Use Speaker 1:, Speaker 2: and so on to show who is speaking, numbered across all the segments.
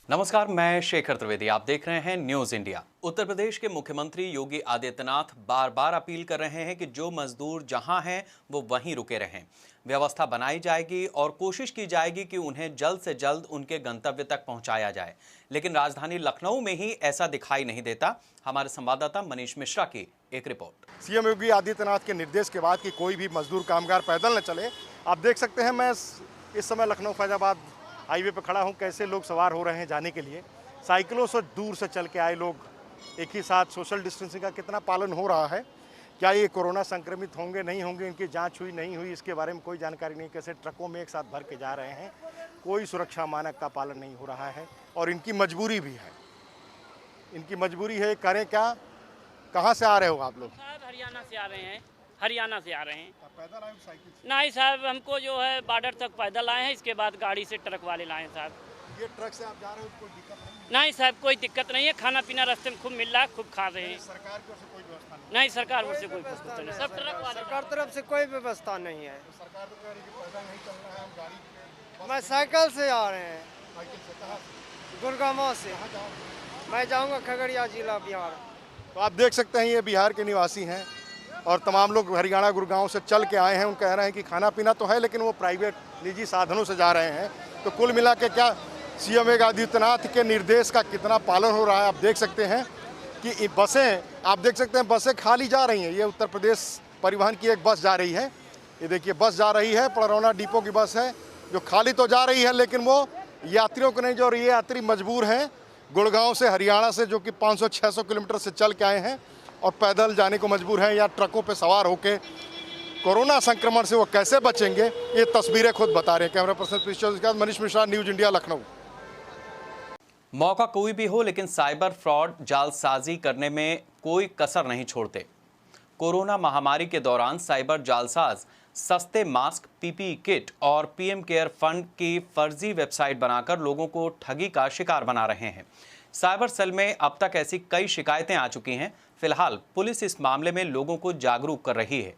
Speaker 1: नमस्कार, मैं शेखर त्रिवेदी। आप देख रहे हैं न्यूज इंडिया। उत्तर प्रदेश के मुख्यमंत्री योगी आदित्यनाथ बार बार अपील कर रहे हैं कि जो मजदूर जहां हैं वो वहीं रुके रहें। व्यवस्था बनाई जाएगी और कोशिश की जाएगी कि उन्हें जल्द से जल्द उनके गंतव्य तक पहुंचाया जाए, लेकिन राजधानी लखनऊ में ही ऐसा दिखाई नहीं देता। हमारे संवाददाता मनीष मिश्रा की एक रिपोर्ट।
Speaker 2: सीएम योगी आदित्यनाथ के निर्देश के बाद कि कोई भी मजदूर कामगार पैदल न चले, आप देख सकते हैं मैं इस समय लखनऊ फैजाबाद हाईवे पर खड़ा हूं। कैसे लोग सवार हो रहे हैं जाने के लिए। साइकिलों से दूर से चल के आए लोग, एक ही साथ सोशल डिस्टेंसिंग का कितना पालन हो रहा है, क्या ये कोरोना संक्रमित होंगे नहीं होंगे, इनकी जांच हुई नहीं हुई, इसके बारे में कोई जानकारी नहीं। कैसे ट्रकों में एक साथ भर के जा रहे हैं, कोई सुरक्षा मानक का पालन नहीं हो रहा है और इनकी मजबूरी भी है। इनकी मजबूरी है, करें क्या। कहाँ से आ रहे हो आप लोग?
Speaker 3: साहब हरियाणा से आ रहे हैं, हरियाणा से आ रहे हैं।
Speaker 2: पैदल आए साइकिल से?
Speaker 3: नहीं साहब, हमको जो है बॉर्डर तक पैदल आए हैं, इसके बाद गाड़ी से ट्रक वाले लाए हैं साहब।
Speaker 2: ये ट्रक से आप जा रहे हो, कोई दिक्कत नहीं?
Speaker 3: नहीं साहब, कोई दिक्कत नहीं है। खाना पीना रास्ते में खूब मिल रहा है, खूब खा रहे हैं।
Speaker 2: सरकार की ओर से कोई व्यवस्था नहीं?
Speaker 3: नहीं, सरकार ओर से कोई व्यवस्था नहीं। सब ट्रक वाले।
Speaker 4: सरकार तरफ से कोई व्यवस्था नहीं है।
Speaker 2: तो सरकार तो कह रही है कि पैदल नहीं चलना है, हम गाड़ी।
Speaker 4: मैं साइकिल से आ रहे हैं,
Speaker 2: साइकिल से कहाँ से?
Speaker 4: गुड़गांव से।
Speaker 2: कहाँ जाओगे?
Speaker 4: मैं जाऊंगा खगड़िया जिला, बिहार।
Speaker 2: तो आप देख सकते हैं ये बिहार के निवासी हैं और तमाम लोग हरियाणा गुड़गांव से चल के आए हैं। उन कह रहे हैं कि खाना पीना तो है, लेकिन वो प्राइवेट निजी साधनों से जा रहे हैं। तो कुल मिला के क्या सीएम योगी आदित्यनाथ के निर्देश का कितना पालन हो रहा है, आप देख सकते हैं कि बसें, आप देख सकते हैं बसें खाली जा रही हैं। ये उत्तर प्रदेश परिवहन की एक बस जा रही है। ये देखिए बस जा रही है, पड़रौना डिपो की बस है, जो खाली तो जा रही है, लेकिन वो यात्रियों को नहीं, जो ये यात्री मजबूर हैं गुड़गांव से, हरियाणा से, जो कि 500-600 किलोमीटर से चल के आए हैं और पैदल जाने को मजबूर हैं, या ट्रकों पे सवार होकर कोरोना संक्रमण से वो कैसे बचेंगे, ये तस्वीरें खुद बता रहे हैं। Camera person Manish Mishra, news India, Lucknow.
Speaker 1: मौका कोई भी हो, लेकिन साइबर फ्रॉड जालसाजी करने में कोई कसर नहीं छोड़ते। कोरोना महामारी के दौरान साइबर जालसाज सस्ते मास्क, पीपीई किट और पीएम केयर फंड की फर्जी वेबसाइट बनाकर लोगों को ठगी का शिकार बना रहे हैं। साइबर सेल में अब तक ऐसी कई शिकायतें आ चुकी हैं। फिलहाल पुलिस इस मामले में लोगों को जागरूक कर रही है।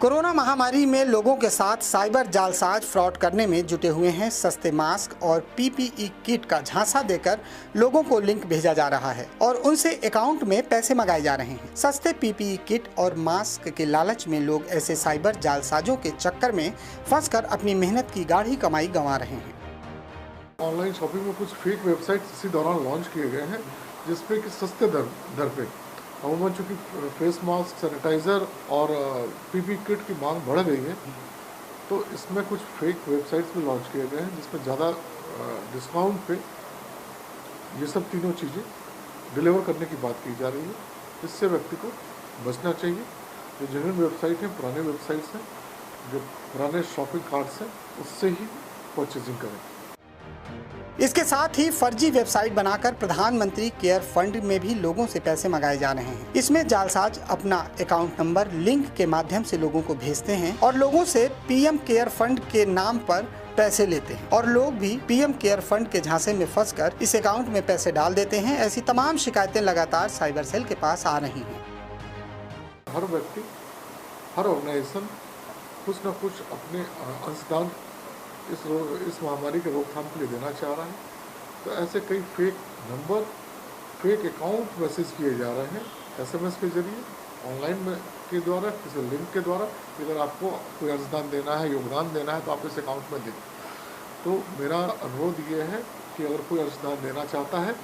Speaker 5: कोरोना महामारी में लोगों के साथ साइबर जालसाज फ्रॉड करने में जुटे हुए हैं। सस्ते मास्क और पीपीई किट का झांसा देकर लोगों को लिंक भेजा जा रहा है और उनसे अकाउंट में पैसे मंगाए जा रहे हैं। सस्ते पीपीई किट और मास्क के लालच में लोग ऐसे साइबर जालसाजों के चक्कर में फंसकर अपनी मेहनत की गाढ़ी कमाई गंवा रहे हैं।
Speaker 6: ऑनलाइन शॉपिंग में कुछ फेक वेबसाइट इसी दौरान लॉन्च किए गए हैं, जिसपे कि सस्ते दर पे अमूमन चूँकि फेस मास्क, सैनिटाइज़र और पीपी किट की मांग बढ़ गई है, तो इसमें कुछ फेक वेबसाइट्स भी लॉन्च किए गए हैं, जिसमें ज़्यादा डिस्काउंट पे ये सब तीनों चीज़ें डिलीवर करने की बात की जा रही है। इससे व्यक्ति को बचना चाहिए। जो जेन्युइन वेबसाइट हैं, पुराने वेबसाइट्स हैं, जो पुराने शॉपिंग कार्ड्स हैं, उससे ही परचेजिंग करें।
Speaker 5: इसके साथ ही फर्जी वेबसाइट बनाकर प्रधानमंत्री केयर फंड में भी लोगों से पैसे मंगाए जा रहे हैं। इसमें जालसाज अपना अकाउंट नंबर लिंक के माध्यम से लोगों को भेजते हैं और लोगों से पीएम केयर फंड के नाम पर पैसे लेते हैं और लोग भी पीएम केयर फंड के झांसे में फंसकर इस अकाउंट में पैसे डाल देते हैं। ऐसी तमाम शिकायतें लगातार साइबर सेल के पास आ रही हैं।
Speaker 6: हर व्यक्ति, हर ऑर्गेनाइजेशन कुछ न कुछ अपने अंशदान इस महामारी के रोकथाम के लिए देना चाह रहा है। तो ऐसे कई fake number, fake account message किए जा रहे हैं एसएमएस के जरिए, ऑनलाइन में के द्वारा, किसी लिंक के द्वारा। अगर आपको कोई अंशदान देना है, योगदान देना है, तो आप इस अकाउंट में दें। तो मेरा अनुरोध ये है कि अगर कोई अंशदान देना चाहता है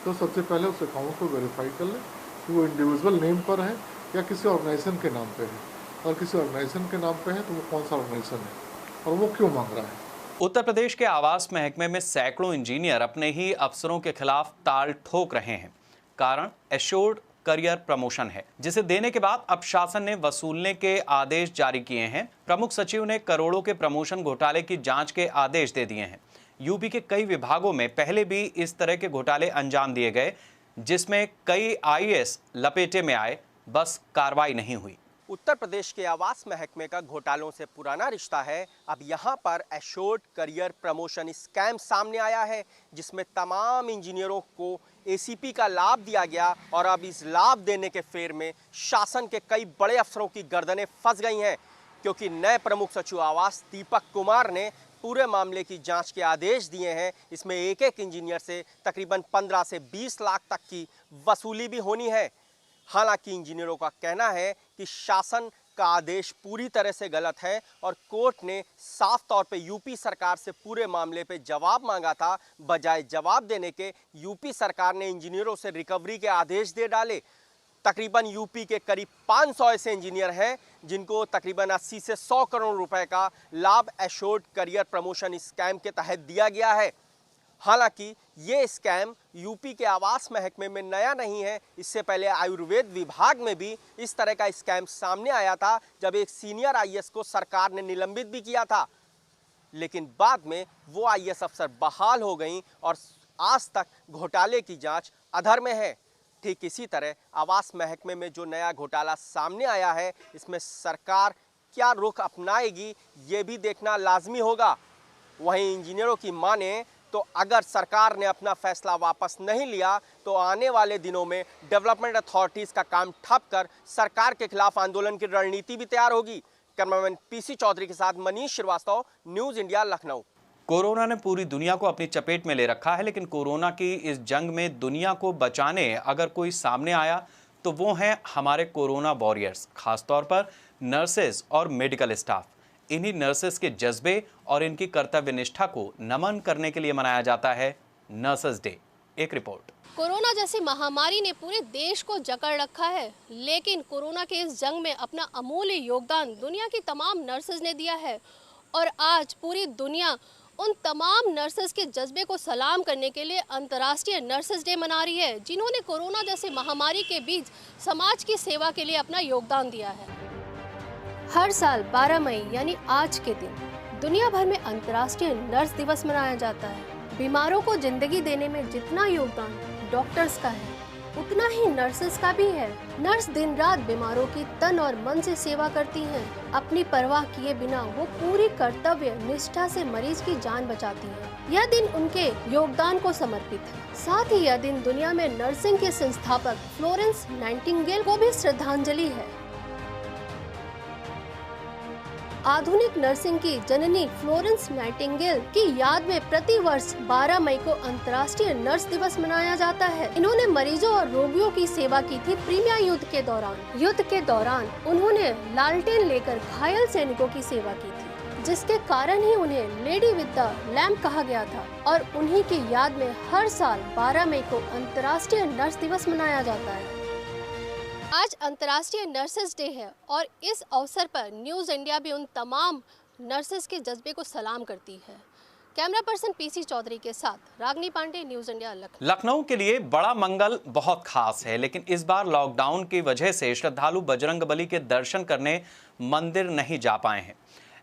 Speaker 6: तो सबसे पहले उस अकाउंट को वेरीफाई कर लें कि वो इंडिविजुअल नेम पर है या किसी ऑर्गेनाइजेशन के नाम पे है। अगर किसी ऑर्गेनाइजेशन के नाम पे है तो वो कौन सा ऑर्गेनाइजेशन है और वो क्यों मांग रहा है।
Speaker 1: उत्तर प्रदेश के आवास महकमे में सैकड़ों इंजीनियर अपने ही अफसरों के खिलाफ ताल ठोक रहे हैं। कारण एश्योर्ड करियर प्रमोशन है, जिसे देने के बाद अब शासन ने वसूलने के आदेश जारी किए हैं। प्रमुख सचिव ने करोड़ों के प्रमोशन घोटाले की जांच के आदेश दे दिए हैं। यूपी के कई विभागों में पहले भी इस तरह के घोटाले अंजाम दिए गए, जिसमें कई आईएएस लपेटे में आए, बस कार्रवाई नहीं हुई।
Speaker 7: उत्तर प्रदेश के आवास महकमे का घोटालों से पुराना रिश्ता है। अब यहां पर एश्योर्ड करियर प्रमोशन स्कैम सामने आया है, जिसमें तमाम इंजीनियरों को एसीपी का लाभ दिया गया और अब इस लाभ देने के फेर में शासन के कई बड़े अफसरों की गर्दनें फंस गई हैं, क्योंकि नए प्रमुख सचिव आवास दीपक कुमार ने पूरे मामले की जांच के आदेश दिए हैं। इसमें एक एक इंजीनियर से तकरीबन 15 से 20 लाख तक की वसूली भी होनी है। हालांकि इंजीनियरों का कहना है कि शासन का आदेश पूरी तरह से गलत है और कोर्ट ने साफ तौर पे यूपी सरकार से पूरे मामले पे जवाब मांगा था। बजाय जवाब देने के यूपी सरकार ने इंजीनियरों से रिकवरी के आदेश दे डाले। तकरीबन यूपी के करीब 500 ऐसे इंजीनियर हैं जिनको तकरीबन 80 से 100 करोड़ रुपए का लाभ एश्योर्ड करियर प्रमोशन स्कैम के तहत दिया गया है। हालांकि ये स्कैम यूपी के आवास महकमे में नया नहीं है। इससे पहले आयुर्वेद विभाग में भी इस तरह का स्कैम सामने आया था, जब एक सीनियर आईएएस को सरकार ने निलंबित भी किया था, लेकिन बाद में वो आईएएस अफसर बहाल हो गई और आज तक घोटाले की जांच अधर में है। ठीक इसी तरह आवास महकमे में जो नया घोटाला सामने आया है, इसमें सरकार क्या रुख अपनाएगी ये भी देखना लाजमी होगा। वहीं इंजीनियरों की माने तो अगर सरकार ने अपना फैसला वापस नहीं लिया तो आने वाले दिनों में डेवलपमेंट अथॉरिटीज का काम ठप कर सरकार के खिलाफ आंदोलन की रणनीति भी तैयार होगी। कैमरामैन पीसी चौधरी के साथ Manish Srivastava, news India, Lucknow.
Speaker 1: Corona ने पूरी दुनिया को अपनी चपेट में ले रखा है, लेकिन कोरोना की इस जंग में दुनिया को बचाने अगर कोई सामने आया तो वो हैं हमारे कोरोना वॉरियर्स, खासतौर पर नर्सेज और मेडिकल स्टाफ। इन्हीं नर्सेस के जज्बे और इनकी कर्तव्य निष्ठा को नमन करने के लिए मनाया जाता है नर्सेस डे। एक रिपोर्ट।
Speaker 8: कोरोना जैसी महामारी ने पूरे देश को जकड़ रखा है, लेकिन कोरोना के इस जंग में अपना अमूल्य योगदान दुनिया की तमाम नर्सेज ने दिया है और आज पूरी दुनिया उन तमाम नर्सेज के जज्बे को सलाम करने के लिए अंतर्राष्ट्रीय नर्सेज डे मना रही है, जिन्होंने कोरोना जैसी महामारी के बीच समाज की सेवा के लिए अपना योगदान दिया है। हर साल 12 मई यानी आज के दिन दुनिया भर में अंतर्राष्ट्रीय नर्स दिवस मनाया जाता है। बीमारों को जिंदगी देने में जितना योगदान डॉक्टर्स का है, उतना ही नर्सेस का भी है। नर्स दिन रात बीमारों की तन और मन से सेवा करती हैं। अपनी परवाह किए बिना वो पूरी कर्तव्य निष्ठा से मरीज की जान बचाती है। यह दिन उनके योगदान को समर्पित है। साथ ही यह दिन दुनिया में नर्सिंग के संस्थापक फ्लोरेंस नाइटिंगेल को भी श्रद्धांजलि है। आधुनिक नर्सिंग की जननी फ्लोरेंस नाइटिंगेल की याद में प्रति वर्ष 12 मई को अंतर्राष्ट्रीय नर्स दिवस मनाया जाता है। इन्होंने मरीजों और रोगियों की सेवा की थी क्रीमिया युद्ध के दौरान। युद्ध के दौरान उन्होंने लालटेन लेकर घायल सैनिकों की सेवा की थी, जिसके कारण ही उन्हें लेडी विद द लैम्प कहा गया था और उन्हीं की याद में हर साल 12 मई को अंतर्राष्ट्रीय नर्स दिवस मनाया जाता है। आज अंतर्राष्ट्रीय नर्सेस डे है और इस अवसर पर न्यूज इंडिया भी उन तमाम नर्सेस के जज्बे को सलाम करती है। कैमरा पर्सन पीसी चौधरी के साथ रागनी पांडे, न्यूज इंडिया, लखनऊ।
Speaker 1: लखनऊ के लिए बड़ा मंगल बहुत खास है, लेकिन इस बार लॉकडाउन की वजह से श्रद्धालु बजरंगबली के दर्शन करने मंदिर नहीं जा पाए हैं।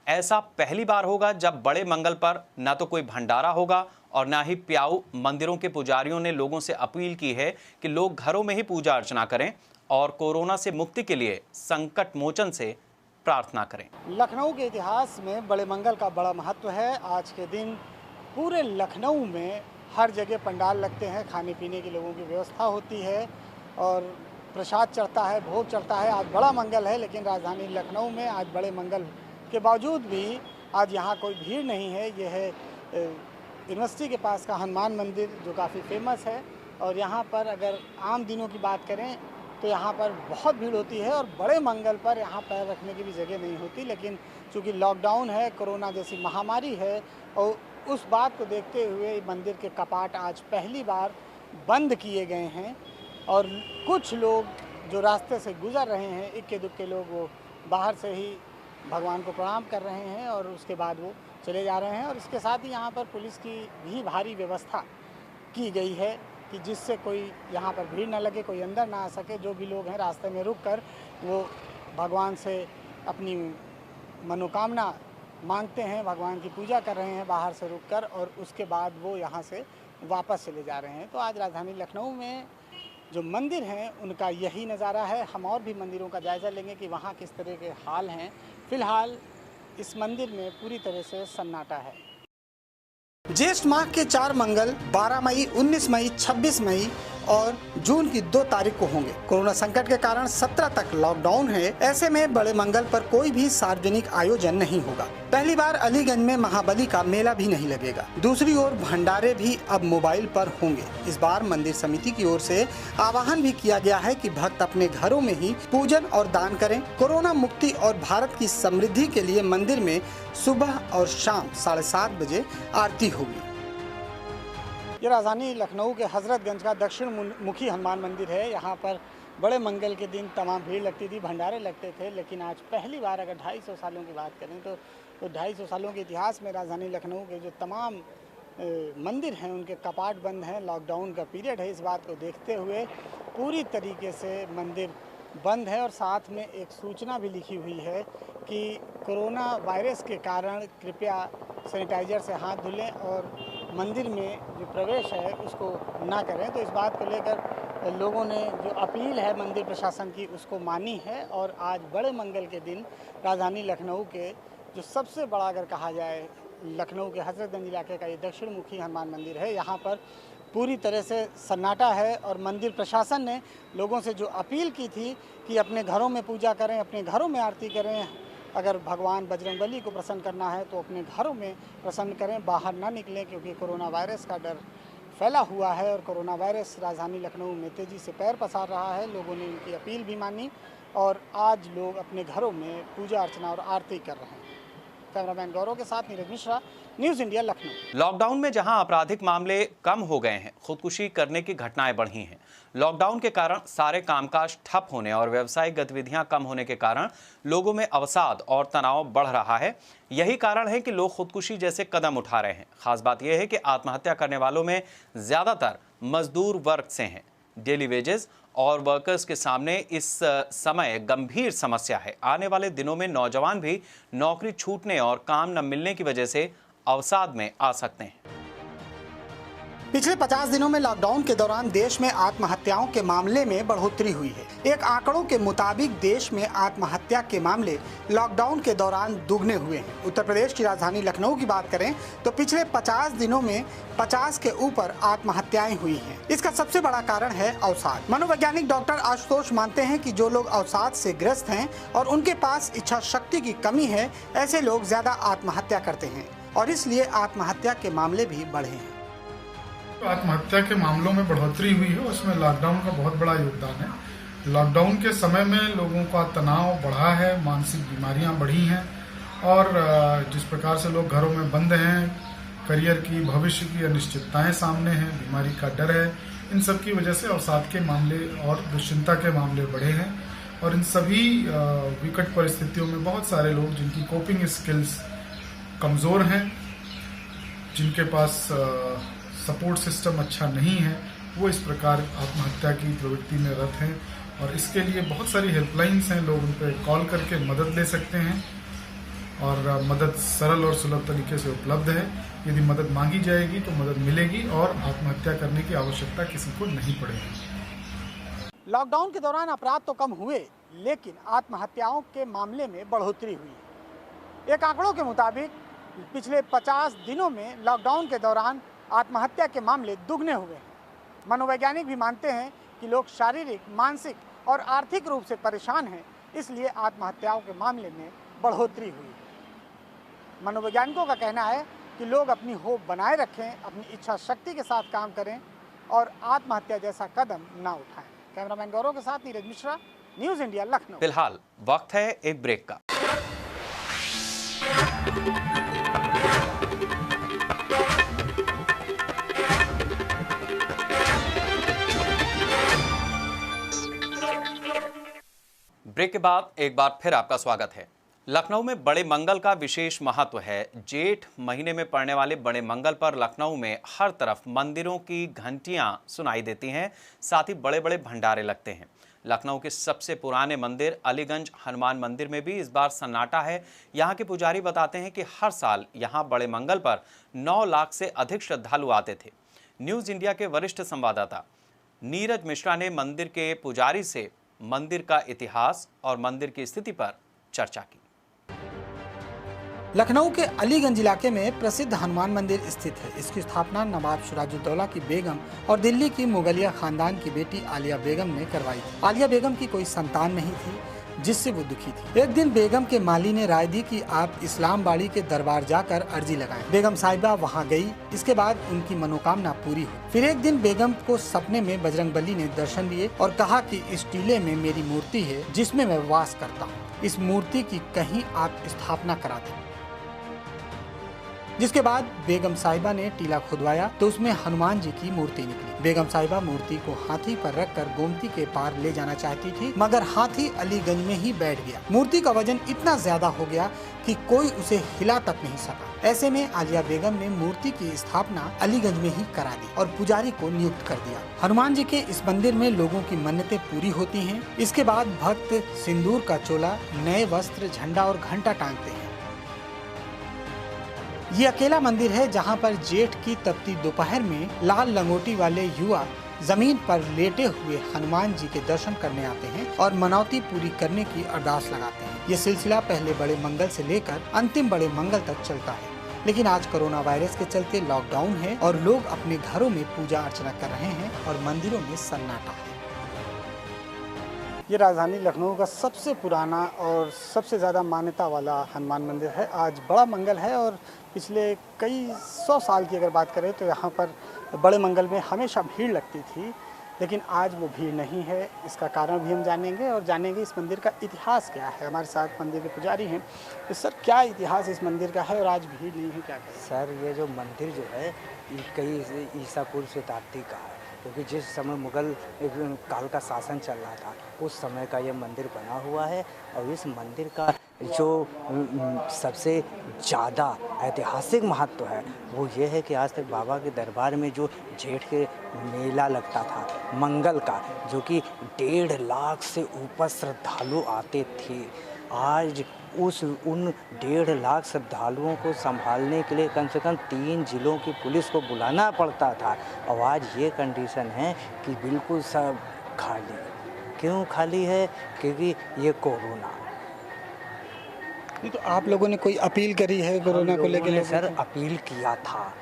Speaker 1: ऐसा पहली बार होगा जब बड़े मंगल पर न तो कोई भंडारा होगा और न ही प्याऊ। मंदिरों के पुजारियों ने लोगों से अपील की है कि लोग घरों में ही पूजा अर्चना करें और कोरोना से मुक्ति के लिए संकट मोचन से प्रार्थना करें।
Speaker 5: लखनऊ के इतिहास में बड़े मंगल का बड़ा महत्व है। आज के दिन पूरे लखनऊ में हर जगह पंडाल लगते हैं, खाने पीने की लोगों की व्यवस्था होती है और प्रसाद चढ़ता है, भोग चढ़ता है। आज बड़ा मंगल है, लेकिन राजधानी लखनऊ में आज बड़े मंगल के बावजूद भी आज यहाँ कोई भीड़ नहीं है। यह है यूनिवर्सिटी के पास का हनुमान मंदिर, जो काफ़ी फेमस है और यहाँ पर अगर आम दिनों की बात करें तो यहाँ पर बहुत भीड़ होती है और बड़े मंगल पर यहाँ पैर रखने की भी जगह नहीं होती। लेकिन चूँकि लॉकडाउन है, कोरोना जैसी महामारी है और उस बात को देखते हुए मंदिर के कपाट आज पहली बार बंद किए गए हैं और कुछ लोग जो रास्ते से गुजर रहे हैं, इक्के दुक्के लोग, वो बाहर से ही भगवान को प्रणाम कर रहे हैं और उसके बाद वो चले जा रहे हैं। और इसके साथ ही यहाँ पर पुलिस की भी भारी व्यवस्था की गई है कि जिससे कोई यहाँ पर भीड़ ना लगे, कोई अंदर ना आ सके। जो भी लोग हैं रास्ते में रुककर वो भगवान से अपनी मनोकामना मांगते हैं, भगवान की पूजा कर रहे हैं बाहर से रुककर और उसके बाद वो यहाँ से वापस चले जा रहे हैं। तो आज राजधानी लखनऊ में जो मंदिर हैं उनका यही नज़ारा है। हम और भी मंदिरों का जायज़ा लेंगे कि वहाँ किस तरह के हाल हैं। फ़िलहाल इस मंदिर में पूरी तरह से सन्नाटा है। ज्येष्ठ माह के 4 मंगल 12 मई, 19 मई, 26 मई और जून की 2 तारीख को होंगे। कोरोना संकट के कारण 17 तक लॉकडाउन है। ऐसे में बड़े मंगल पर कोई भी सार्वजनिक आयोजन नहीं होगा। पहली बार अलीगंज में महाबली का मेला भी नहीं लगेगा। दूसरी ओर भंडारे भी अब मोबाइल पर होंगे। इस बार मंदिर समिति की ओर से आह्वान भी किया गया है कि भक्त अपने घरों में ही पूजन और दान करें। कोरोना मुक्ति और भारत की समृद्धि के लिए मंदिर में सुबह और शाम 7:30 बजे आरती होगी। ये राजधानी लखनऊ के हजरतगंज का दक्षिण मुखी हनुमान मंदिर है। यहाँ पर बड़े मंगल के दिन तमाम भीड़ लगती थी, भंडारे लगते थे, लेकिन आज पहली बार अगर 250 सालों की बात करें तो 250 सालों के इतिहास में राजधानी लखनऊ के जो तमाम मंदिर हैं उनके कपाट बंद हैं। लॉकडाउन का पीरियड है, इस बात को देखते हुए पूरी तरीके से मंदिर बंद है और साथ में एक सूचना भी लिखी हुई है कि कोरोना वायरस के कारण कृपया सैनिटाइजर से हाथ धुलें और मंदिर में जो प्रवेश है उसको ना करें। तो इस बात को लेकर लोगों ने जो अपील है मंदिर प्रशासन की उसको मानी है और आज बड़े मंगल के दिन राजधानी लखनऊ के जो सबसे बड़ा अगर कहा जाए लखनऊ के हजरतगंज इलाके का ये दक्षिण मुखी हनुमान मंदिर है, यहाँ पर पूरी तरह से सन्नाटा है। और मंदिर प्रशासन ने लोगों से जो अपील की थी कि अपने घरों में पूजा करें, अपने घरों में आरती करें, अगर भगवान बजरंगबली को प्रसन्न करना है तो अपने घरों में प्रसन्न करें, बाहर ना निकलें क्योंकि कोरोना वायरस का डर फैला हुआ है और कोरोना वायरस राजधानी लखनऊ में तेज़ी से पैर पसार रहा है। लोगों ने उनकी अपील भी मानी और आज लोग अपने घरों में पूजा अर्चना और आरती कर रहे हैं। कैमरामैन गौरव के साथ Neeraj Mishra, news India Lucknow.
Speaker 1: Lockdown में जहां आपराधिक मामले कम हो गए हैं, खुदकुशी करने की घटनाएं बढ़ी हैं। लॉकडाउन के कारण सारे कामकाज ठप होने और व्यावसायिक गतिविधियां कम होने के कारण लोगों में अवसाद और तनाव बढ़ रहा है। यही कारण है कि लोग खुदकुशी जैसे कदम उठा रहे हैं। खास बात यह है कि आत्महत्या करने वालों में ज्यादातर मजदूर वर्ग से हैं। डेली वेजेस और वर्कर्स के सामने इस समय गंभीर समस्या है। आने वाले दिनों में नौजवान भी नौकरी छूटने और काम न मिलने की वजह से अवसाद में आ सकते हैं।
Speaker 5: पिछले 50 दिनों में लॉकडाउन के दौरान देश में आत्महत्याओं के मामले में बढ़ोतरी हुई है। एक आंकड़ों के मुताबिक देश में आत्महत्या के मामले लॉकडाउन के दौरान दुगने हुए हैं। उत्तर प्रदेश की राजधानी लखनऊ की बात करें तो पिछले 50 दिनों में 50 के ऊपर आत्महत्याएं हुई हैं। इसका सबसे बड़ा कारण है अवसाद। मनोवैज्ञानिक डॉक्टर आशुतोष मानते हैं कि जो लोग अवसाद से ग्रस्त हैं और उनके पास इच्छा शक्ति की कमी है, ऐसे लोग ज्यादा आत्महत्या करते हैं और इसलिए आत्महत्या के मामले भी बढ़े हैं।
Speaker 6: आत्महत्या के मामलों में बढ़ोतरी हुई है, उसमें लॉकडाउन का बहुत बड़ा योगदान है। लॉकडाउन के समय में लोगों का तनाव बढ़ा है, मानसिक बीमारियां बढ़ी हैं और जिस प्रकार से लोग घरों में बंद हैं, करियर की, भविष्य की अनिश्चितताएं सामने हैं, बीमारी का डर है, इन सब की वजह से अवसाद के मामले और दुश्चिंता के मामले बढ़े हैं। और इन सभी विकट परिस्थितियों में बहुत सारे लोग जिनकी कोपिंग स्किल्स कमज़ोर हैं, जिनके पास सपोर्ट सिस्टम अच्छा नहीं है, वो इस प्रकार आत्महत्या की प्रवृत्ति में रत हैं। और इसके लिए बहुत सारी हेल्पलाइंस हैं, लोग उन पर कॉल करके मदद ले सकते हैं और मदद सरल और सुलभ तरीके से उपलब्ध है। यदि मदद मांगी जाएगी तो मदद मिलेगी और आत्महत्या करने की आवश्यकता किसी को नहीं पड़ेगी।
Speaker 5: लॉकडाउन के दौरान अपराध तो कम हुए, लेकिन आत्महत्याओं के मामले में बढ़ोतरी हुई। एक आंकड़ों के मुताबिक पिछले 50 दिनों में लॉकडाउन के दौरान आत्महत्या के मामले दुगने हुए हैं। मनोवैज्ञानिक भी मानते हैं कि लोग शारीरिक, मानसिक और आर्थिक रूप से परेशान हैं, इसलिए आत्महत्याओं के मामले में बढ़ोतरी हुई। मनोवैज्ञानिकों का कहना है कि लोग अपनी होप बनाए रखें, अपनी इच्छा शक्ति के साथ काम करें और आत्महत्या जैसा कदम ना उठाएं। कैमरामैन गौरव के साथ नीरज मिश्रा, न्यूज़ इंडिया लखनऊ।
Speaker 1: फिलहाल वक्त है एक ब्रेक का। ब्रेक के बाद एक बार फिर आपका स्वागत है। लखनऊ में बड़े मंगल का विशेष महत्व है। जेठ महीने में पड़ने वाले बड़े मंगल पर लखनऊ में हर तरफ मंदिरों की घंटियां सुनाई देती हैं, साथ ही बड़े बड़े भंडारे लगते हैं। लखनऊ के सबसे पुराने मंदिर अलीगंज हनुमान मंदिर में भी इस बार सन्नाटा है। यहाँ के पुजारी बताते हैं कि हर साल यहाँ बड़े मंगल पर 9 लाख से अधिक श्रद्धालु आते थे। न्यूज़ इंडिया के वरिष्ठ संवाददाता नीरज मिश्रा ने मंदिर के पुजारी से मंदिर का इतिहास और मंदिर की स्थिति पर चर्चा की।
Speaker 5: लखनऊ के अलीगंज इलाके में प्रसिद्ध हनुमान मंदिर स्थित है। इसकी स्थापना नवाब सिराजुद्दौला की बेगम और दिल्ली की मुगलिया खानदान की बेटी आलिया बेगम ने करवाई थी। आलिया बेगम की कोई संतान नहीं थी, जिससे वो दुखी थी। एक दिन बेगम के माली ने राय दी कि आप इस्लामबाड़ी के दरबार जाकर अर्जी लगाएं। बेगम साहिबा वहां गई। इसके बाद उनकी मनोकामना पूरी हुई। फिर एक दिन बेगम को सपने में बजरंगबली ने दर्शन दिए और कहा कि इस टीले में मेरी मूर्ति है जिसमें मैं वास करता हूँ। इस मूर्ति की कहीं आप स्थापना करा दें। जिसके बाद बेगम साहिबा ने टीला खुदवाया तो उसमें हनुमान जी की मूर्ति निकली। बेगम साहिबा मूर्ति को हाथी पर रखकर गोमती के पार ले जाना चाहती थी, मगर हाथी अलीगंज में ही बैठ गया। मूर्ति का वजन इतना ज्यादा हो गया कि कोई उसे हिला तक नहीं सका। ऐसे में आलिया बेगम ने मूर्ति की स्थापना अलीगंज में ही करा दी और पुजारी को नियुक्त कर दिया। हनुमान जी के इस मंदिर में लोगों की मन्नतें पूरी होती हैं। इसके बाद भक्त सिंदूर का चोला, नए वस्त्र, झंडा और घंटा टांगते हैं। ये अकेला मंदिर है जहां पर जेठ की तपती दोपहर में लाल लंगोटी वाले युवा जमीन पर लेटे हुए हनुमान जी के दर्शन करने आते हैं और मनौती पूरी करने की अरदास लगाते हैं। ये सिलसिला पहले बड़े मंगल से लेकर अंतिम बड़े मंगल तक चलता है, लेकिन आज कोरोना वायरस के चलते लॉकडाउन है और लोग अपने घरों में पूजा अर्चना कर रहे हैं और मंदिरों में सन्नाटा है। ये राजधानी लखनऊ का सबसे पुराना और सबसे ज़्यादा मान्यता वाला हनुमान मंदिर है। आज बड़ा मंगल है और पिछले कई 100 साल की अगर बात करें तो यहाँ पर बड़े मंगल में हमेशा भीड़ लगती थी, लेकिन आज वो भीड़ नहीं है। इसका कारण भी हम जानेंगे और जानेंगे इस मंदिर का इतिहास क्या है। हमारे साथ मंदिर के पुजारी हैं। तो सर, क्या इतिहास इस मंदिर का है और आज भीड़ नहीं है, क्या कहें?
Speaker 9: सर, ये जो मंदिर जो है ये कई ईसा पूर्व शताब्दी का है, क्योंकि जिस समय मुगल काल का शासन चल रहा था उस समय का ये मंदिर बना हुआ है। और इस मंदिर का जो सबसे ज़्यादा ऐतिहासिक महत्व है वो ये है कि आज तक बाबा के दरबार में जो जेठ के मेला लगता था मंगल का, जो कि 1.5 लाख से ऊपर श्रद्धालु आते थे, आज उन 1.5 लाख श्रद्धालुओं को संभालने के लिए कम से कम 3 जिलों की पुलिस को बुलाना पड़ता था। और आज ये कंडीशन है कि बिल्कुल सब खाली। क्यों खाली है? क्योंकि ये कोरोना।
Speaker 5: नहीं तो आप लोगों ने कोई अपील करी है कोरोना को लेकर?
Speaker 9: सर, अपील किया था।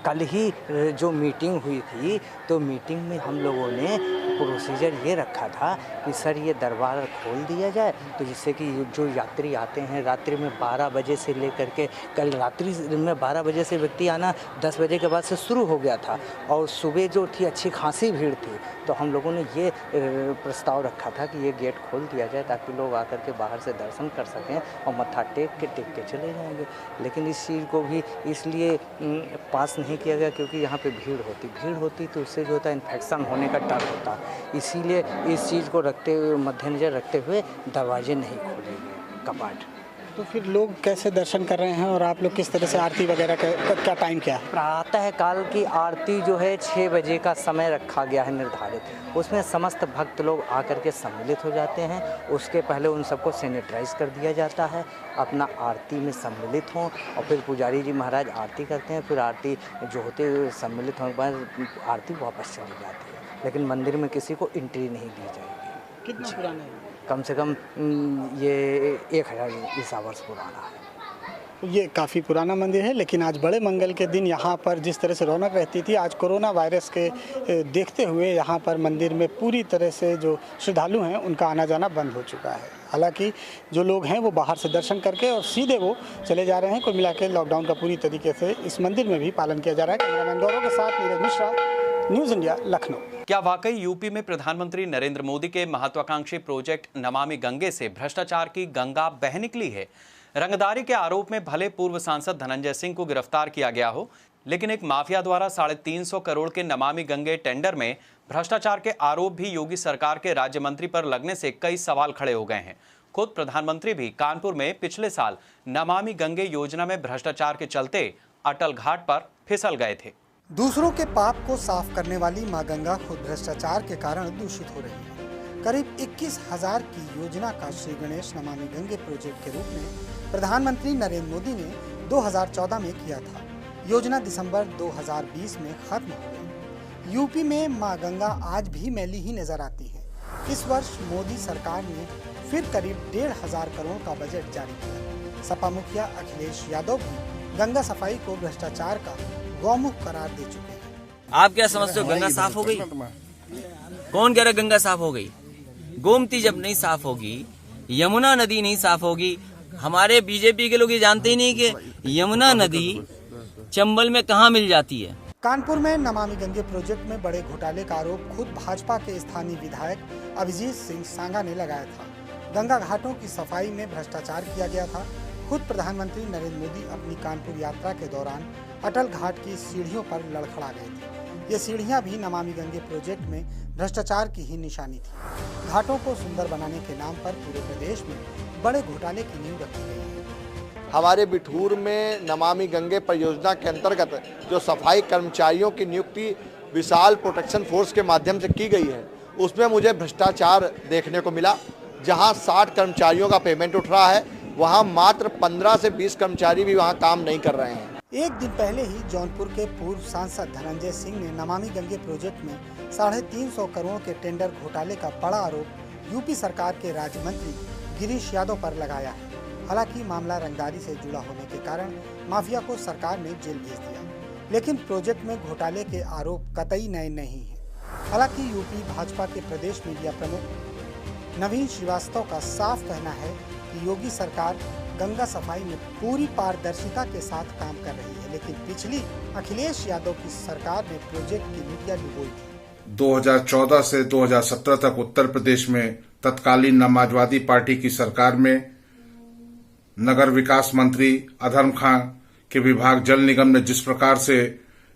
Speaker 9: कल ही जो मीटिंग हुई थी तो मीटिंग में हम लोगों ने प्रोसीजर ये रखा था कि सर ये दरबार खोल दिया जाए, तो जिससे कि जो यात्री आते हैं रात्रि में 12 बजे से लेकर के, कल रात्रि में 12 बजे से व्यक्ति आना 10 बजे के बाद से शुरू हो गया था और सुबह जो थी अच्छी खासी भीड़ थी। तो हम लोगों ने ये प्रस्ताव रखा था कि ये गेट खोल दिया जाए ताकि लोग आकर के बाहर से दर्शन कर सकें और मत्था टेक के चले जाएंगे। लेकिन इस चीज़ को भी इसलिए पास नहीं किया गया क्योंकि यहाँ पे भीड़ होती तो उससे जो होता है इन्फेक्शन होने का डर होता। इसीलिए इस चीज़ को मद्देनजर रखते हुए दरवाजे नहीं खोले गए, कपाट।
Speaker 5: तो फिर लोग कैसे दर्शन कर रहे हैं और आप लोग किस तरह से आरती वगैरह का क्या टाइम क्या है?
Speaker 9: प्रातः काल की आरती जो है 6 बजे का समय रखा गया है निर्धारित। उसमें समस्त भक्त लोग आकर के सम्मिलित हो जाते हैं। उसके पहले उन सबको सैनिटाइज कर दिया जाता है, अपना आरती में सम्मिलित हों और फिर पुजारी जी महाराज आरती करते हैं। फिर आरती जो होते हुए सम्मिलित होने के बाद आरती वापस चली जाती है, लेकिन मंदिर में किसी को एंट्री नहीं दी जाएगी।
Speaker 5: कितना पुराना है?
Speaker 9: कम से कम ये 1000 ईसा वर्ष पुराना है।
Speaker 5: ये काफ़ी पुराना मंदिर है, लेकिन आज बड़े मंगल के दिन यहाँ पर जिस तरह से रौनक रहती थी, आज कोरोना वायरस के देखते हुए यहाँ पर मंदिर में पूरी तरह से जो श्रद्धालु हैं उनका आना जाना बंद हो चुका है। हालांकि जो लोग हैं वो बाहर से दर्शन करके और सीधे वो चले जा रहे हैं। कुल मिला के लॉकडाउन का पूरी तरीके से इस मंदिर में भी पालन किया जा रहा है। कैमरामैन गौरव के साथ नीरज मिश्रा, न्यूज़ इंडिया, लखनऊ।
Speaker 1: क्या वाकई यूपी में प्रधानमंत्री नरेंद्र मोदी के महत्वाकांक्षी प्रोजेक्ट नमामि गंगे से भ्रष्टाचार की गंगा बह निकली है? रंगदारी के आरोप में भले पूर्व सांसद धनंजय सिंह को गिरफ्तार किया गया हो, लेकिन एक माफिया द्वारा 350 करोड़ के नमामि गंगे टेंडर में भ्रष्टाचार के आरोप भी योगी सरकार के राज्य मंत्री पर लगने से कई सवाल खड़े हो गए हैं। खुद प्रधानमंत्री भी कानपुर में पिछले साल नमामि गंगे योजना में भ्रष्टाचार के चलते अटल घाट पर फिसल गए थे।
Speaker 5: दूसरों के पाप को साफ करने वाली मां गंगा खुद भ्रष्टाचार के कारण दूषित हो रही है। करीब 21,000 की योजना का श्री गणेश नमामि गंगे प्रोजेक्ट के रूप में प्रधानमंत्री नरेंद्र मोदी ने 2014 में किया था। योजना दिसंबर 2020 में खत्म हो गई। यूपी में मां गंगा आज भी मैली ही नजर आती है। इस वर्ष मोदी सरकार ने फिर करीब 1,500 करोड़ का बजट जारी किया। सपा मुखिया अखिलेश यादव भी गंगा सफाई को भ्रष्टाचार का गौमुख करार दे चुके हैं।
Speaker 10: आप क्या समझते हो, गंगा साफ हो गई? कौन कह रहा गंगा साफ हो गई? गोमती जब नहीं साफ होगी, यमुना नदी नहीं साफ होगी। हमारे बीजेपी के लोग ये जानते ही नहीं कि यमुना नदी चंबल में कहाँ मिल जाती है।
Speaker 5: कानपुर में नमामि गंगे प्रोजेक्ट में बड़े घोटाले का आरोप खुद भाजपा के स्थानीय विधायक अभिजीत सिंह सांगा ने लगाया था। गंगा घाटों की सफाई में भ्रष्टाचार किया गया था। खुद प्रधानमंत्री नरेंद्र मोदी अपनी कानपुर यात्रा के दौरान अटल घाट की सीढ़ियों पर लड़खड़ा गए थे। ये सीढ़ियां भी नमामि गंगे प्रोजेक्ट में भ्रष्टाचार की ही निशानी थी। घाटों को सुंदर बनाने के नाम पर पूरे प्रदेश में बड़े घोटाले की नींव रखी गई है।
Speaker 11: हमारे बिठूर में नमामि गंगे परियोजना के अंतर्गत जो सफाई कर्मचारियों की नियुक्ति विशाल प्रोटेक्शन फोर्स के माध्यम से की गई है, उसमें मुझे भ्रष्टाचार देखने को मिला। जहां 60 कर्मचारियों का पेमेंट उठ रहा है, वहां मात्र 15 से 20 कर्मचारी भी वहां काम नहीं कर रहे हैं।
Speaker 5: एक दिन पहले ही जौनपुर के पूर्व सांसद धनंजय सिंह ने नमामि गंगे प्रोजेक्ट में 350 करोड़ के टेंडर घोटाले का बड़ा आरोप यूपी सरकार के राज्य मंत्री गिरीश यादव पर लगाया है। हालांकि मामला रंगदारी से जुड़ा होने के कारण माफिया को सरकार ने जेल भेज दिया, लेकिन प्रोजेक्ट में घोटाले के आरोप कतई नए नहीं है। हालांकि यूपी भाजपा के प्रदेश मीडिया प्रमुख नवीन श्रीवास्तव का साफ कहना है कि योगी सरकार गंगा सफाई में पूरी पारदर्शिता के साथ काम कर रही है, लेकिन पिछली अखिलेश यादव की सरकार ने प्रोजेक्ट की मीडिया डुबोई थी।
Speaker 12: 2014 से 2017 तक उत्तर प्रदेश में तत्कालीन समाजवादी पार्टी की सरकार में नगर विकास मंत्री अधर्म खां के विभाग जल निगम ने जिस प्रकार से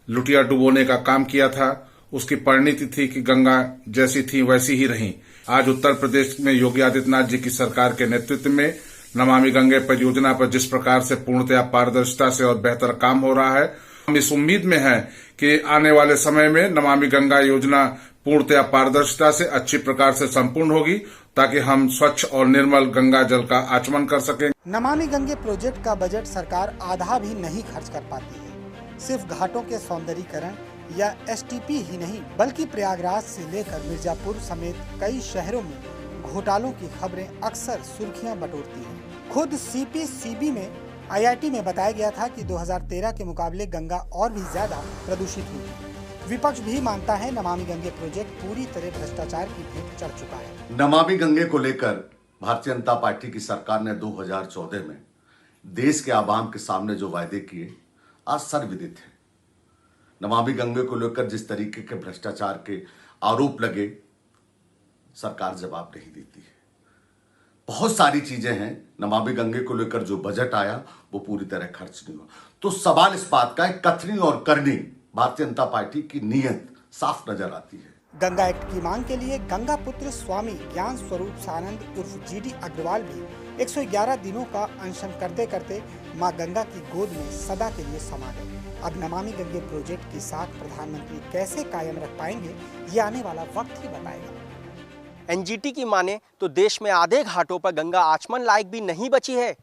Speaker 12: लुटिया डुबोने का काम किया था, उसकी परिणति थी कि गंगा जैसी थी वैसी ही रही। आज उत्तर प्रदेश में योगी आदित्यनाथ जी की सरकार के नेतृत्व में नमामि गंगे परियोजना पर जिस प्रकार से पूर्णतया पारदर्शिता से और बेहतर काम हो रहा है, हम इस उम्मीद में हैं कि आने वाले समय में नमामि गंगा योजना पूर्णतया पारदर्शिता से अच्छी प्रकार से संपूर्ण होगी, ताकि हम स्वच्छ और निर्मल गंगा जल का आचमन कर सकें।
Speaker 5: नमामि गंगे प्रोजेक्ट का बजट सरकार आधा भी नहीं खर्च कर पाती है। सिर्फ घाटों के सौंदर्यीकरण या एसटीपी ही नहीं, बल्कि प्रयागराज से लेकर मिर्जापुर समेत कई शहरों में घोटालों की खबरें अक्सर सुर्खियां बटोरती हैं। खुद सीपीसीबी में आईआईटी में बताया गया था कि 2013 के मुकाबले गंगा और भी ज्यादा प्रदूषित हुई। विपक्ष भी मानता है नमामि गंगे प्रोजेक्ट पूरी तरह भ्रष्टाचार की भेंट चढ़ चुका है।
Speaker 13: नमामि गंगे को लेकर भारतीय जनता पार्टी की सरकार ने 2014 में देश के आवाम के सामने जो वायदे किए आज सर्वविदित है। नमामि गंगे को लेकर जिस तरीके के भ्रष्टाचार के आरोप लगे, सरकार जवाब नहीं देती है। बहुत सारी चीजें हैं, नमामि गंगे को लेकर जो बजट आया वो पूरी तरह खर्च नहीं हुआ। तो सवाल इस बात का है, कथनी और करनी भारतीय जनता पार्टी की नीयत साफ नजर आती है।
Speaker 5: गंगा एक्ट की मांग के लिए गंगा पुत्र स्वामी ज्ञान स्वरूप सानंद उर्फ जीडी अग्रवाल भी 111 दिनों का अनशन करते करते मां गंगा की गोद में सदा के लिए समा गए। अब नमामि गंगे प्रोजेक्ट की साख प्रधानमंत्री कैसे कायम रख पाएंगे, ये आने वाला वक्त ही बताएगा।
Speaker 7: एनजीटी की माने तो देश में आधे घाटों पर गंगा आचमन लायक भी नहीं बची है।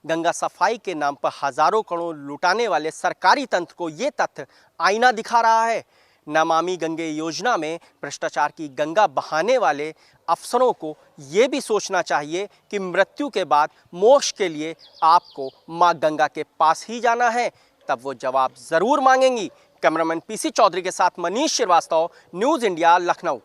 Speaker 7: गंगा सफाई के नाम पर हजारों करोड़ लुटाने वाले सरकारी तंत्र को ये तथ्य आईना दिखा रहा है। नमामि गंगे योजना में भ्रष्टाचार की गंगा बहाने वाले अफसरों को ये भी सोचना चाहिए कि मृत्यु के बाद मोक्ष के लिए आपको मां गंगा के पास ही जाना है, तब वो जवाब जरूर मांगेंगी। कैमरामैन पीसी चौधरी के साथ मनीष श्रीवास्तव, न्यूज़ इंडिया, लखनऊ।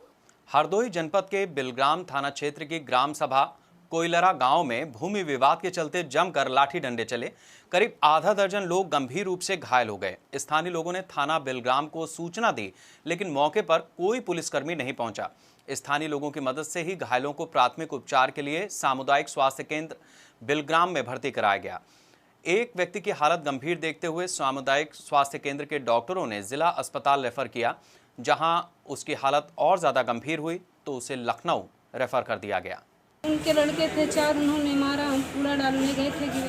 Speaker 1: हरदोई जनपद के बिलग्राम थाना क्षेत्र की ग्राम सभा कोयलरा गांव में भूमि विवाद के चलते जमकर लाठी डंडे चले। करीब आधा दर्जन लोग गंभीर रूप से घायल हो गए। स्थानीय लोगों ने थाना बिलग्राम को सूचना दी, लेकिन मौके पर कोई पुलिसकर्मी नहीं पहुंचा। स्थानीय लोगों की मदद से ही घायलों को प्राथमिक उपचार के लिए सामुदायिक स्वास्थ्य केंद्र बिलग्राम में भर्ती कराया गया। एक व्यक्ति की हालत गंभीर देखते हुए सामुदायिक स्वास्थ्य केंद्र के डॉक्टरों ने जिला अस्पताल रेफर किया। जहां उसकी हालत और ज्यादा गंभीर हुई तो उसे लखनऊ रेफर कर दिया गया।
Speaker 14: उनके लड़के थे 4, उन्होंने मारा। हम कूड़ा डालने गए थे कि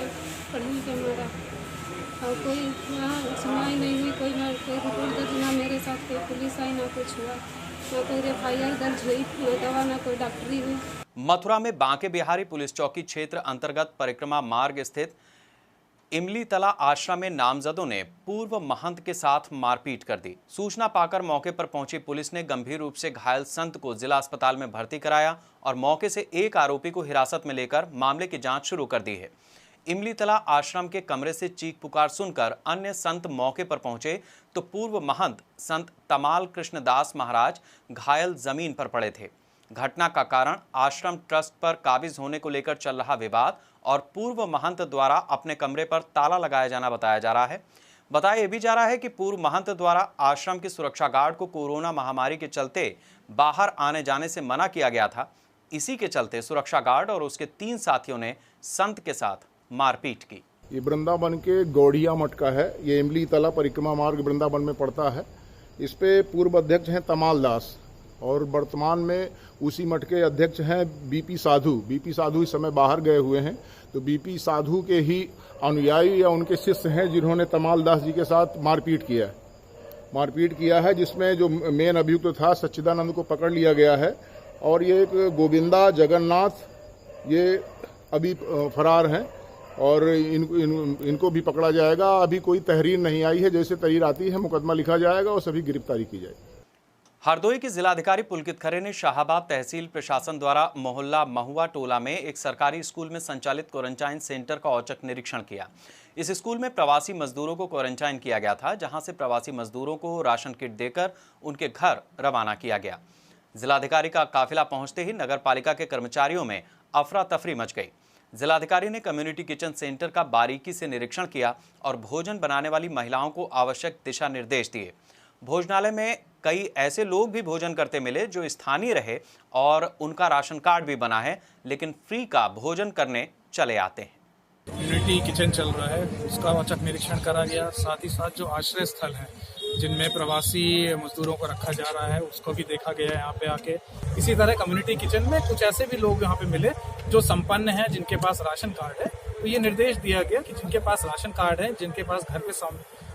Speaker 14: पढ़ने के मारा, और कोई यहाँ सुनवाई नहीं हुई। कोई रिपोर्ट दर्ज ना मेरे साथ, कोई पुलिस आई, ना कुछ हुआ, ना कोई FIR दर्ज हुई, ना दवा, ना कोई डॉक्टरी हुई।
Speaker 1: मथुरा में बांके बिहारी पुलिस चौकी क्षेत्र अंतर्गत परिक्रमा मार्ग स्थित इमली तला आश्रम में नामजदों ने पूर्व महंत के साथ मारपीट कर दी। सूचना पाकर मौके पर पहुंची पुलिस ने गंभीर रूप से घायल संत को जिला अस्पताल में भर्ती कराया और मौके से एक आरोपी को हिरासत में लेकर मामले की जांच शुरू कर दी है। इमलीतला आश्रम के कमरे से चीख पुकार सुनकर अन्य संत मौके पर पहुंचे तो पूर्व महंत संत तमाल कृष्णदास महाराज घायल जमीन पर पड़े थे। घटना का कारण आश्रम ट्रस्ट पर काबिज होने को लेकर चल रहा विवाद और पूर्व महंत द्वारा अपने कमरे पर ताला लगाया जाना बताया जा रहा है। बताया भी जा रहा है कि पूर्व महंत द्वारा आश्रम के सुरक्षा गार्ड को कोरोना महामारी के चलते बाहर आने जाने से मना किया गया था। इसी के चलते सुरक्षा गार्ड और उसके 3 साथियों ने संत के साथ मारपीट की।
Speaker 6: ये वृंदावन के गौड़िया मठ का है। ये इमलीतला परिक्रमा मार्ग वृंदावन में पड़ता है। इस पे पूर्व अध्यक्ष हैं तमाल दास और वर्तमान में उसी मठ के अध्यक्ष हैं बीपी साधु। बीपी साधु इस समय बाहर गए हुए हैं, तो बीपी साधु के ही अनुयायी या उनके शिष्य हैं जिन्होंने तमाल दास जी के साथ मारपीट किया है, जिसमें जो मेन अभियुक्त था सच्चिदानंद को पकड़ लिया गया है और ये एक गोविंदा जगन्नाथ ये अभी फरार हैं और इनको भी पकड़ा जाएगा। अभी कोई तहरीर नहीं आई है, जैसे तहरीर आती है मुकदमा लिखा जाएगा और सभी गिरफ्तारी की जाएगी।
Speaker 1: हरदोई के जिलाधिकारी पुलकित खरे ने शाहाबाद तहसील प्रशासन द्वारा मोहल्ला महुआ टोला में एक सरकारी स्कूल में संचालित क्वारंटाइन सेंटर का औचक निरीक्षण किया। इस स्कूल में प्रवासी मजदूरों को क्वारंटाइन किया गया था, जहां से प्रवासी मजदूरों को राशन किट देकर उनके घर रवाना किया गया। जिलाधिकारी का काफिला पहुंचते ही नगर पालिका के कर्मचारियों में अफरा तफरी मच गई। जिलाधिकारी ने कम्युनिटी किचन सेंटर का बारीकी से निरीक्षण किया और भोजन बनाने वाली महिलाओं को आवश्यक दिशा निर्देश दिए। भोजनालय में कई ऐसे लोग भी भोजन करते मिले जो स्थानीय रहे और उनका राशन कार्ड भी बना है, लेकिन फ्री का भोजन करने चले आते हैं।
Speaker 15: कम्युनिटी किचन चल रहा है, उसका औचक निरीक्षण करा गया। साथ ही साथ जो आश्रय स्थल है जिनमें प्रवासी मजदूरों को रखा जा रहा है उसको भी देखा गया है यहाँ पे आके। इसी तरह कम्युनिटी किचन में कुछ ऐसे भी लोग यहाँ पे मिले जो संपन्न हैं, जिनके पास राशन कार्ड है, तो ये निर्देश दिया गया कि जिनके पास राशन कार्ड है, जिनके पास घर पे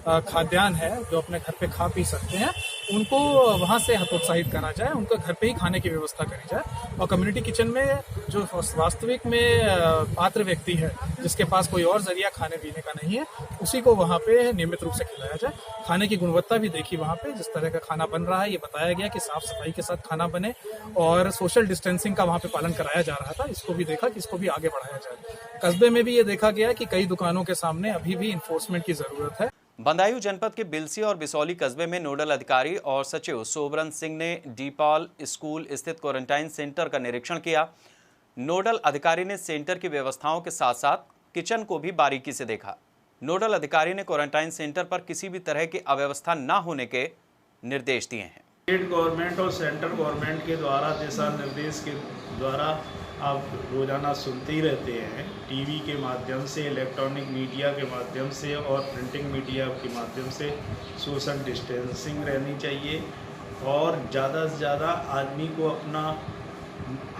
Speaker 15: खाद्यान्न है, जो अपने घर पे खा पी सकते हैं, उनको वहां से हतोत्साहित करा जाए, उनको घर पे ही खाने की व्यवस्था करी जाए। और कम्युनिटी किचन में जो वास्तविक में पात्र व्यक्ति है, जिसके पास कोई और जरिया खाने पीने का नहीं है, उसी को वहाँ पे नियमित रूप से खिलाया जाए। खाने की गुणवत्ता भी देखी वहाँ पे, जिस तरह का खाना बन रहा है ये बताया गया कि साफ सफाई के साथ खाना बने और सोशल डिस्टेंसिंग का वहाँ पे पालन कराया जा रहा था। इसको भी देखा कि इसको भी आगे बढ़ाया जाए। कस्बे में भी ये देखा गया कि कई दुकानों के सामने अभी भी इन्फोर्समेंट की जरूरत है।
Speaker 1: बदायूं जनपद के बिलसी और बिसौली कस्बे में नोडल अधिकारी और सचिव सोबरन सिंह ने डीपाल स्कूल स्थित क्वारंटाइन सेंटर का निरीक्षण किया। नोडल अधिकारी ने सेंटर की व्यवस्थाओं के साथ साथ किचन को भी बारीकी से देखा। नोडल अधिकारी ने क्वारंटाइन सेंटर पर किसी भी तरह की अव्यवस्था न होने के निर्देश दिए हैं।
Speaker 16: स्टेट गवर्नमेंट और सेंट्रल गवर्नमेंट के द्वारा दिशा निर्देश के द्वारा आप रोज़ाना सुनते ही रहते हैं, टीवी के माध्यम से, इलेक्ट्रॉनिक मीडिया के माध्यम से और प्रिंटिंग मीडिया के माध्यम से सोशल डिस्टेंसिंग रहनी चाहिए और ज़्यादा से ज़्यादा आदमी को अपना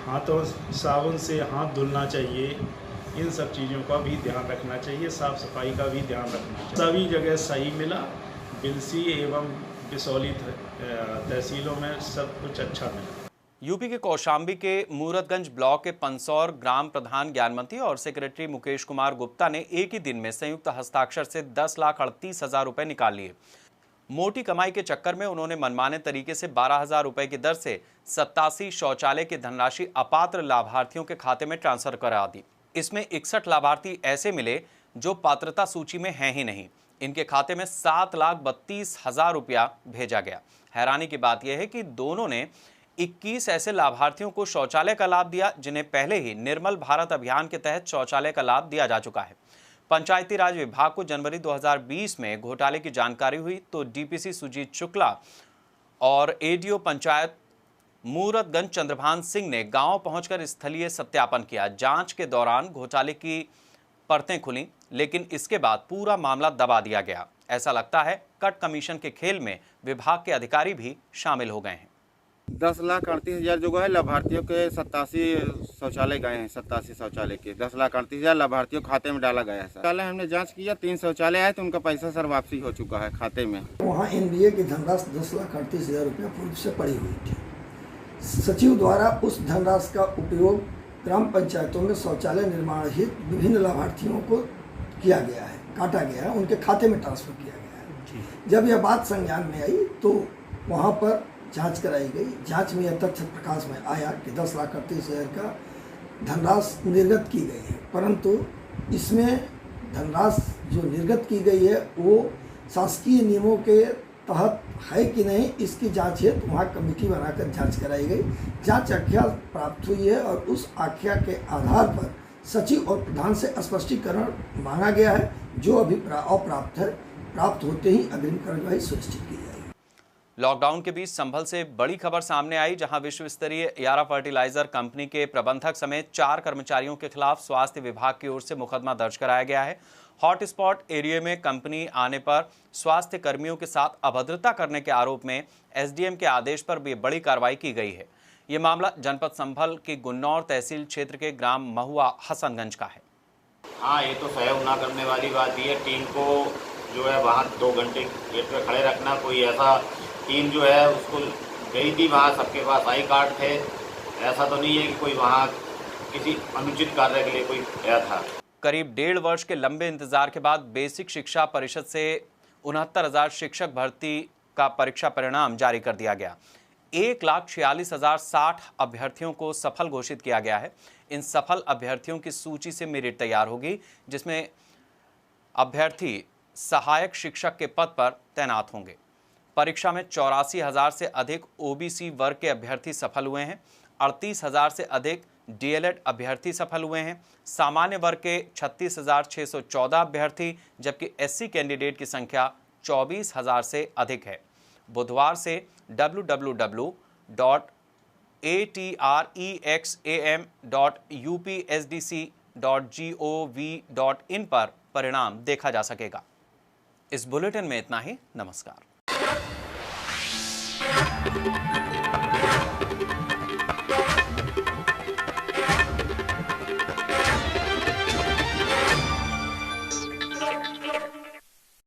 Speaker 16: हाथों साबुन से हाथ धुलना चाहिए। इन सब चीज़ों का भी ध्यान रखना चाहिए, साफ़ सफाई का भी ध्यान रखना चाहिए। सभी जगह सही मिला, बिलसी एवं बिसौली तहसीलों में सब कुछ अच्छा मिला।
Speaker 1: यूपी के कौशाम्बी के मूरतगंज ब्लॉक के पंसौर ग्राम प्रधान ज्ञानमती और सेक्रेटरी मुकेश कुमार गुप्ता ने एक ही दिन में संयुक्त हस्ताक्षर से 10,38,000 रुपए निकाल लिए। मोटी कमाई के चक्कर में उन्होंने मनमाने तरीके से 12,000 रुपए की दर से 87 शौचालय की धनराशि अपात्र लाभार्थियों के खाते में ट्रांसफर करा दी। इसमें 61 लाभार्थी ऐसे मिले जो पात्रता सूची में हैं ही नहीं। इनके खाते में 7,32,000 रुपया भेजा गया। हैरानी की बात यह है कि दोनों ने 21 ऐसे लाभार्थियों को शौचालय का लाभ दिया जिन्हें पहले ही निर्मल भारत अभियान के तहत शौचालय का लाभ दिया जा चुका है। पंचायती राज विभाग को जनवरी 2020 में घोटाले की जानकारी हुई तो डीपीसी सुजीत शुक्ला और एडीओ पंचायत मूरतगंज चंद्रभान सिंह ने गांव पहुंचकर स्थलीय सत्यापन किया। जांच के दौरान घोटाले की परतें खुली, लेकिन इसके बाद पूरा मामला दबा दिया गया। ऐसा लगता है कट कमीशन के खेल में विभाग के अधिकारी भी शामिल हो गए हैं।
Speaker 17: 10,38,000 जो है लाभार्थियों के 87 शौचालय गए हैं। 87 शौचालय के 10,38,000 लाभार्थियों खाते में डाला गया है। शौचालय हमने जांच किया, 3 शौचालय आए तो उनका पैसा सर वापसी हो चुका है खाते में।
Speaker 18: वहाँ एनडीए की धनराशि 10,38,000 रुपया पूर्व से पड़ी हुई थी। सचिव द्वारा उस धनराशि का उपयोग ग्राम पंचायतों में शौचालय निर्माण हित विभिन्न लाभार्थियों को किया गया है, काटा गया है, उनके खाते में ट्रांसफर किया गया है। जब यह बात संज्ञान में आई तो वहाँ पर जांच कराई गई। जांच में यह तथ्य प्रकाश में आया कि 10,38,000 का धनराशि निर्गत की गई है, परंतु इसमें धनराशि जो निर्गत की गई है वो शासकीय नियमों के तहत है कि नहीं, इसकी जांच हेतु वहाँ कमेटी बनाकर जांच कराई गई। जांच आख्या प्राप्त हुई है और उस आख्या के आधार पर सचिव और प्रधान से स्पष्टीकरण मांगा गया है, जो अभी अप्राप्त है। प्राप्त होते ही अग्रिम कार्यवाही सुनिश्चित की जाएगी।
Speaker 1: लॉकडाउन के बीच संभल से बड़ी खबर सामने आई, जहां विश्व स्तरीय यारा फर्टिलाइजर कंपनी के प्रबंधक समेत 4 कर्मचारियों के खिलाफ स्वास्थ्य विभाग की ओर से मुकदमा दर्ज कराया गया है। हॉटस्पॉट एरिया में कंपनी आने पर स्वास्थ्य कर्मियों के साथ अभद्रता करने के आरोप में एसडीएम के आदेश पर भी बड़ी कार्रवाई की गई है। ये मामला जनपद संभल की गुन्नौर तहसील क्षेत्र के ग्राम महुआ हसनगंज का है।
Speaker 19: हाँ, ये तो सहयोग ना करने वाली बात ही है। टीम को जो है वहाँ 2 घंटे गेट पे खड़े रखना, कोई ऐसा टीम जो है उसको गई थी वहाँ, सबके पास आई कार्ड थे। ऐसा तो नहीं है कि कोई वहाँ किसी अनुचित कार्य के लिए कोई गया था।
Speaker 1: करीब 1.5 वर्ष के लंबे इंतजार के बाद बेसिक शिक्षा परिषद से 69,000 शिक्षक भर्ती का परीक्षा परिणाम जारी कर दिया गया। 1,46,060 अभ्यर्थियों को सफल घोषित किया गया है। इन सफल अभ्यर्थियों की सूची से मेरिट तैयार होगी, जिसमें अभ्यर्थी सहायक शिक्षक के पद पर तैनात होंगे। परीक्षा में 84,000 से अधिक ओबीसी वर्ग के अभ्यर्थी सफल हुए हैं। 38,000 से अधिक डीएलएड अभ्यर्थी सफल हुए हैं। सामान्य वर्ग के 36,614 अभ्यर्थी, जबकि एससी कैंडिडेट की संख्या 24,000 से अधिक है। बुधवार से www.atrexam.upsdc.gov.in पर परिणाम देखा जा सकेगा। इस बुलेटिन में इतना ही। नमस्कार।